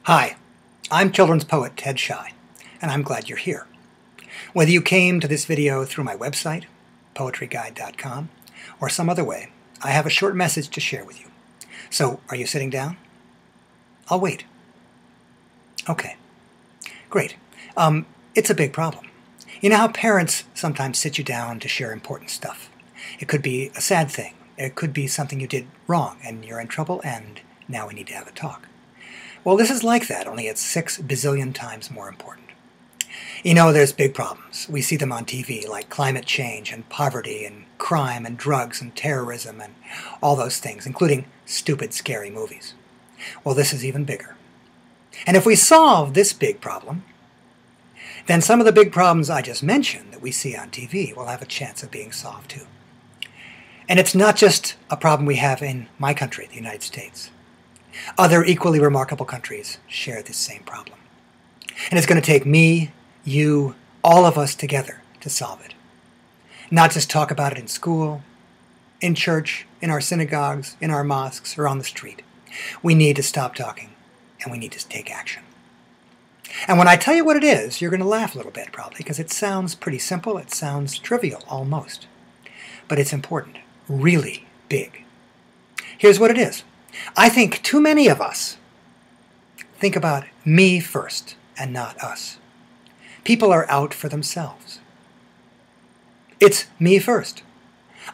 Hi, I'm children's poet Ted Scheu, and I'm glad you're here. Whether you came to this video through my website, poetryguide.com, or some other way, I have a short message to share with you. So, are you sitting down? I'll wait. Okay, great. It's a big problem. You know how parents sometimes sit you down to share important stuff. It could be a sad thing. It could be something you did wrong and you're in trouble and now we need to have a talk. Well, this is like that, only it's 6 bazillion times more important. You know, there's big problems. We see them on TV, like climate change and poverty and crime and drugs and terrorism and all those things, including stupid, scary movies. Well, this is even bigger. And if we solve this big problem, then some of the big problems I just mentioned that we see on TV will have a chance of being solved too. And it's not just a problem we have in my country, the United States. Other equally remarkable countries share this same problem. And it's going to take me, you, all of us together to solve it. Not just talk about it in school, in church, in our synagogues, in our mosques, or on the street. We need to stop talking, and we need to take action. And when I tell you what it is, you're going to laugh a little bit probably, because it sounds pretty simple, it sounds trivial almost. But it's important, really big. Here's what it is. I think too many of us think about me first and not us. People are out for themselves. It's me first.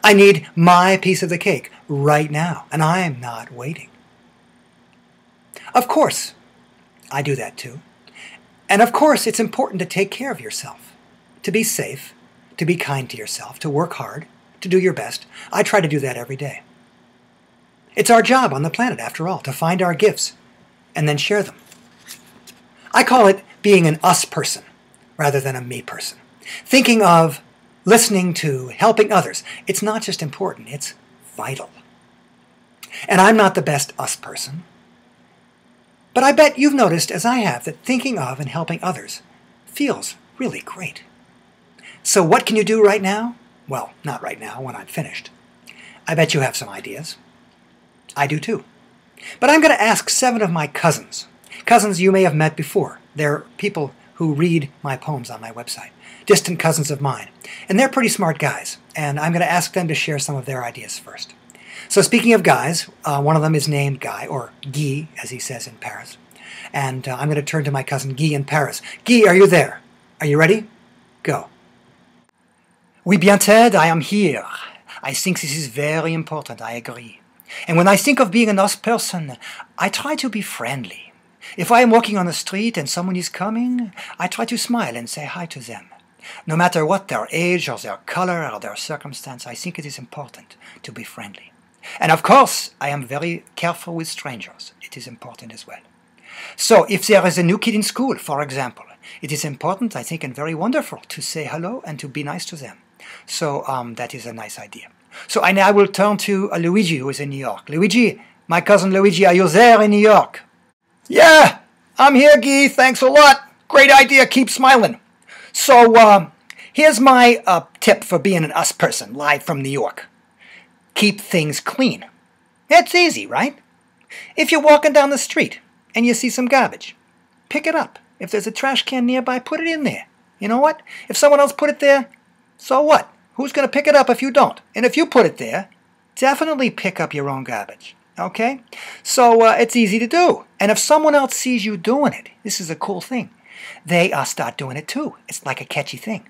I need my piece of the cake right now, and I'm not waiting. Of course, I do that too. And of course, it's important to take care of yourself, to be safe, to be kind to yourself, to work hard, to do your best. I try to do that every day. It's our job on the planet, after all, to find our gifts and then share them. I call it being an us person rather than a me person. Thinking of, listening to, helping others. It's not just important, it's vital. And I'm not the best us person. But I bet you've noticed, as I have, that thinking of and helping others feels really great. So what can you do right now? Well, not right now, when I'm finished. I bet you have some ideas. I do too. But I'm going to ask 7 of my cousins. Cousins you may have met before. They're people who read my poems on my website. Distant cousins of mine. And they're pretty smart guys. And I'm going to ask them to share some of their ideas first. So speaking of guys, one of them is named Guy, or Guy, as he says in Paris. And I'm going to turn to my cousin Guy in Paris. Guy, are you there? Are you ready? Go. Oui, bien, Ted, I am here. I think this is very important, I agree. And when I think of being a nice person, I try to be friendly. If I am walking on the street and someone is coming, I try to smile and say hi to them. No matter what their age or their color or their circumstance, I think it is important to be friendly. And of course, I am very careful with strangers. It is important as well. So, if there is a new kid in school, for example, it is important, I think, and very wonderful to say hello and to be nice to them. So, that is a nice idea. So I will turn to Luigi, who is in New York. Luigi, my cousin Luigi, are you there in New York? Yeah, I'm here, Guy. Thanks a lot. Great idea. Keep smiling. So here's my tip for being an us person, live from New York. Keep things clean. It's easy, right? If you're walking down the street and you see some garbage, pick it up. If there's a trash can nearby, put it in there. You know what? If someone else put it there, so what? Who's going to pick it up if you don't? And if you put it there, definitely pick up your own garbage. Okay? So it's easy to do. And if someone else sees you doing it, this is a cool thing. They start doing it too. It's like a catchy thing.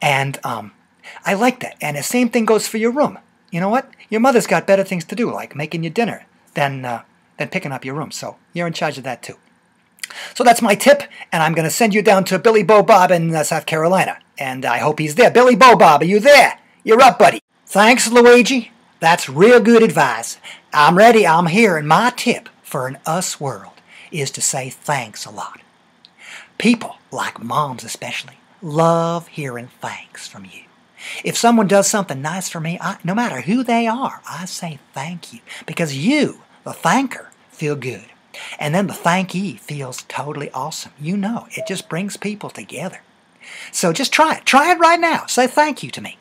And I like that. And the same thing goes for your room. You know what? Your mother's got better things to do, like making you dinner, than picking up your room. So you're in charge of that too. So that's my tip, and I'm going to send you down to Billy Bo Bob in South Carolina. And I hope he's there. Billy Bo Bob, are you there? You're up, buddy. Thanks, Luigi. That's real good advice. I'm ready. I'm here. And my tip for an us world is to say thanks a lot. People, like moms especially, love hearing thanks from you. If someone does something nice for me, no matter who they are, I say thank you. Because you, the thanker, feel good. And then the thankee feels totally awesome. You know, it just brings people together. So just try it. Try it right now. Say thank you to me.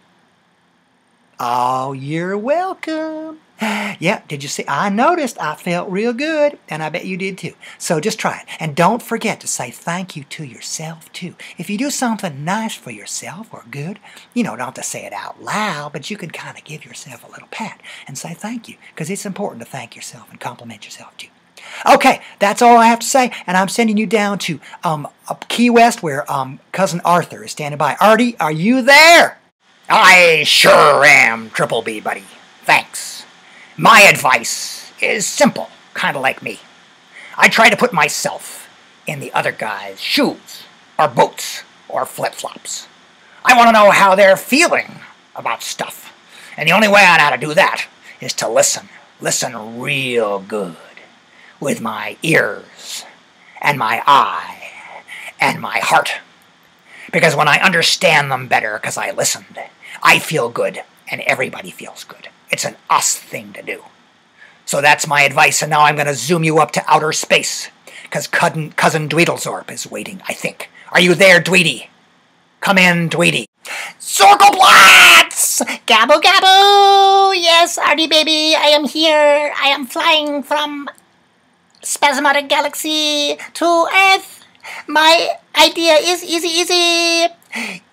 Oh, you're welcome. Yeah, did you see? I noticed. I felt real good, and I bet you did too. So just try it. And don't forget to say thank you to yourself too. If you do something nice for yourself or good, don't have to say it out loud, but you can kind of give yourself a little pat and say thank you, because it's important to thank yourself and compliment yourself too. Okay, that's all I have to say, and I'm sending you down to Key West, where Cousin Arthur is standing by. Artie, are you there? I sure am, Triple B, buddy. Thanks. My advice is simple, kind of like me. I try to put myself in the other guy's shoes, or boots, or flip-flops. I want to know how they're feeling about stuff. And the only way I know how to do that is to listen. Listen real good. With my ears, and my eye, and my heart. Because when I understand them better, because I listened, I feel good, and everybody feels good. It's an us thing to do. So that's my advice, and now I'm going to zoom you up to outer space, because Cousin Dweedlezorp is waiting, I think. Are you there, Dweedy? Come in, Dweedy. Circleplots! Gabble gabble! Yes, Artie baby, I am here. I am flying from Spasmodic Galaxy to Earth. My idea is easy.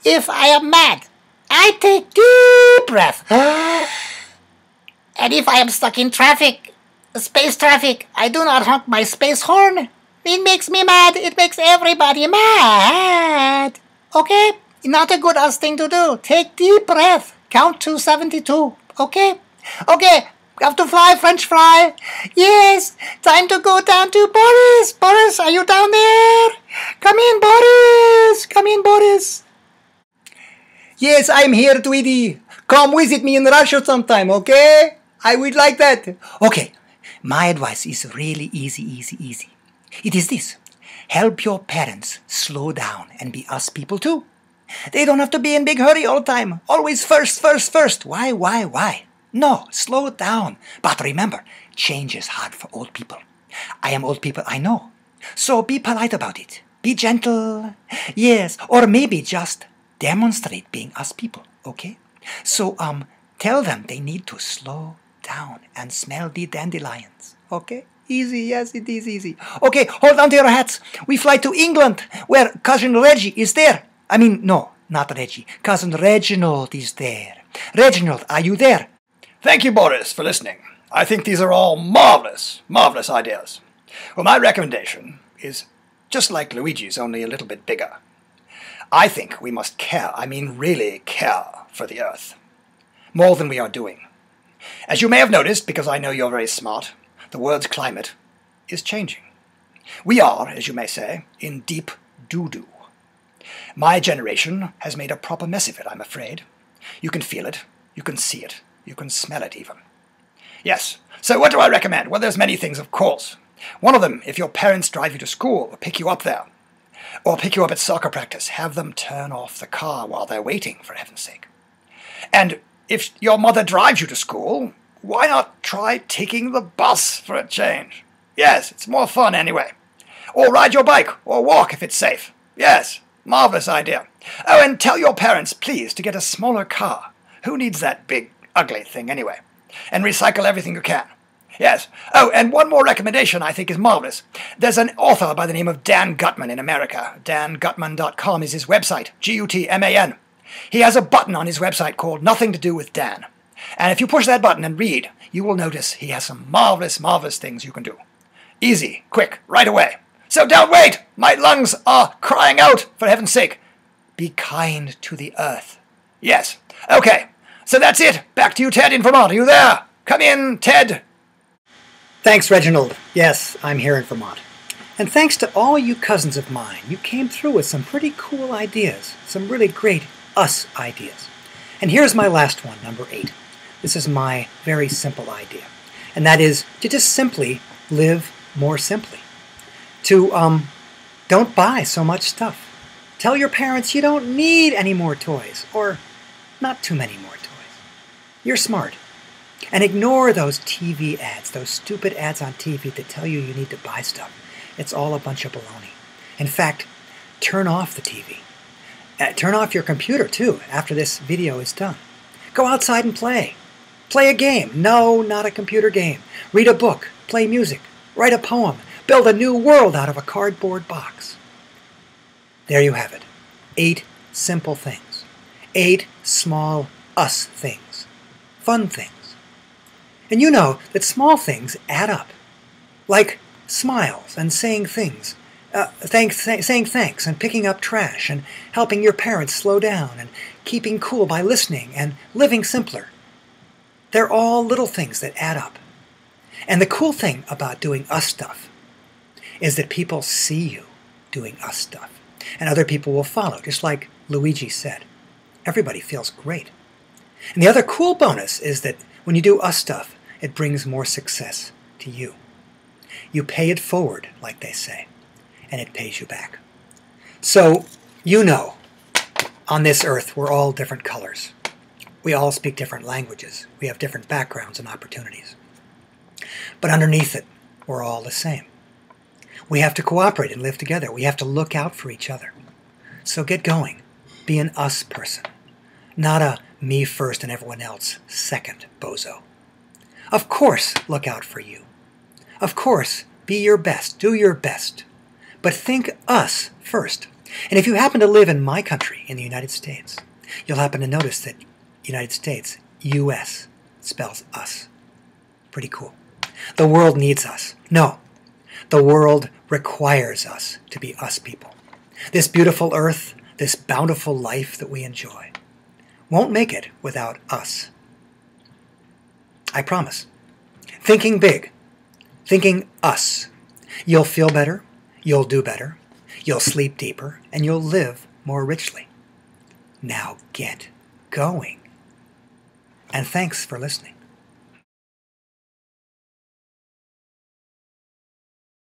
If I am mad, I take deep breath. And if I am stuck in traffic, space traffic, I do not honk my space horn. It makes me mad. It makes everybody mad. Okay? Not a good us thing to do. Take deep breath. Count to 72. Okay? Okay. Have to fly, French fry. Yes, time to go down to Boris. Boris, are you down there? Come in, Boris. Come in, Boris. Yes, I'm here, Tweety. Come visit me in Russia sometime, okay? I would like that. Okay, my advice is really easy. It is this. Help your parents slow down and be us people too. They don't have to be in big hurry all the time. Always first. Why? No, slow down. But remember, change is hard for old people. I am old people, I know. So be polite about it. Be gentle. Yes, or maybe just demonstrate being us people, okay? So, tell them they need to slow down and smell the dandelions, okay? Easy, yes, it is easy. Okay, hold on to your hats. We fly to England, where Cousin Reggie is there. I mean, no, not Reggie. Cousin Reginald is there. Reginald, are you there? Thank you, Boris, for listening. I think these are all marvelous ideas. Well, my recommendation is just like Luigi's, only a little bit bigger. I think we must care, really care for the Earth. More than we are doing. As you may have noticed, because I know you're very smart, the world's climate is changing. We are, as you may say, in deep doo-doo. My generation has made a proper mess of it, I'm afraid. You can feel it, you can see it. You can smell it even. Yes, so what do I recommend? Well, there's many things, of course. One of them, if your parents drive you to school or pick you up there, or pick you up at soccer practice, have them turn off the car while they're waiting, for heaven's sake. And if your mother drives you to school, why not try taking the bus for a change? Yes, it's more fun anyway. Or ride your bike, or walk if it's safe. Yes, marvelous idea. Oh, and tell your parents, please, to get a smaller car. Who needs that big ugly thing anyway, and recycle everything you can. Yes. Oh, and one more recommendation I think is marvelous. There's an author by the name of Dan Gutman in America. DanGutman.com is his website, Gutman. He has a button on his website called Nothing to Do with Dan. And if you push that button and read, you will notice he has some marvelous things you can do. Easy, quick, right away. So don't wait! My lungs are crying out, for heaven's sake. Be kind to the earth. Yes. Okay. So that's it. Back to you, Ted, in Vermont. Are you there? Come in, Ted. Thanks, Reginald. Yes, I'm here in Vermont. And thanks to all you cousins of mine, you came through with some pretty cool ideas, some really great us ideas. And here's my last one, number 8. This is my very simple idea. And that is to just simply live more simply. To, don't buy so much stuff. Tell your parents you don't need any more toys, or not too many more toys. You're smart. And ignore those TV ads, those stupid ads on TV that tell you you need to buy stuff. It's all a bunch of baloney. In fact, turn off the TV. Turn off your computer, too, after this video is done. Go outside and play. Play a game. No, not a computer game. Read a book. Play music. Write a poem. Build a new world out of a cardboard box. There you have it. 8 simple things. 8 small us things. Fun things. And you know that small things add up. Like smiles and saying things. Saying thanks and picking up trash and helping your parents slow down and keeping cool by listening and living simpler. They're all little things that add up. And the cool thing about doing us stuff is that people see you doing us stuff. And other people will follow, just like Luigi said. Everybody feels great. And the other cool bonus is that when you do us stuff, it brings more success to you. You pay it forward, like they say, and it pays you back. So, you know, on this earth, we're all different colors. We all speak different languages. We have different backgrounds and opportunities. But underneath it, we're all the same. We have to cooperate and live together. We have to look out for each other. So get going. Be an us person, not a me first and everyone else second bozo. Of course, look out for you. Of course, be your best. Do your best. But think us first. And if you happen to live in my country, in the United States, you'll happen to notice that United States, U.S., spells us. Pretty cool. The world needs us. No, the world requires us to be us people. This beautiful earth, this bountiful life that we enjoy, won't make it without us. I promise. Thinking big. Thinking us. You'll feel better. You'll do better. You'll sleep deeper. And you'll live more richly. Now get going. And thanks for listening.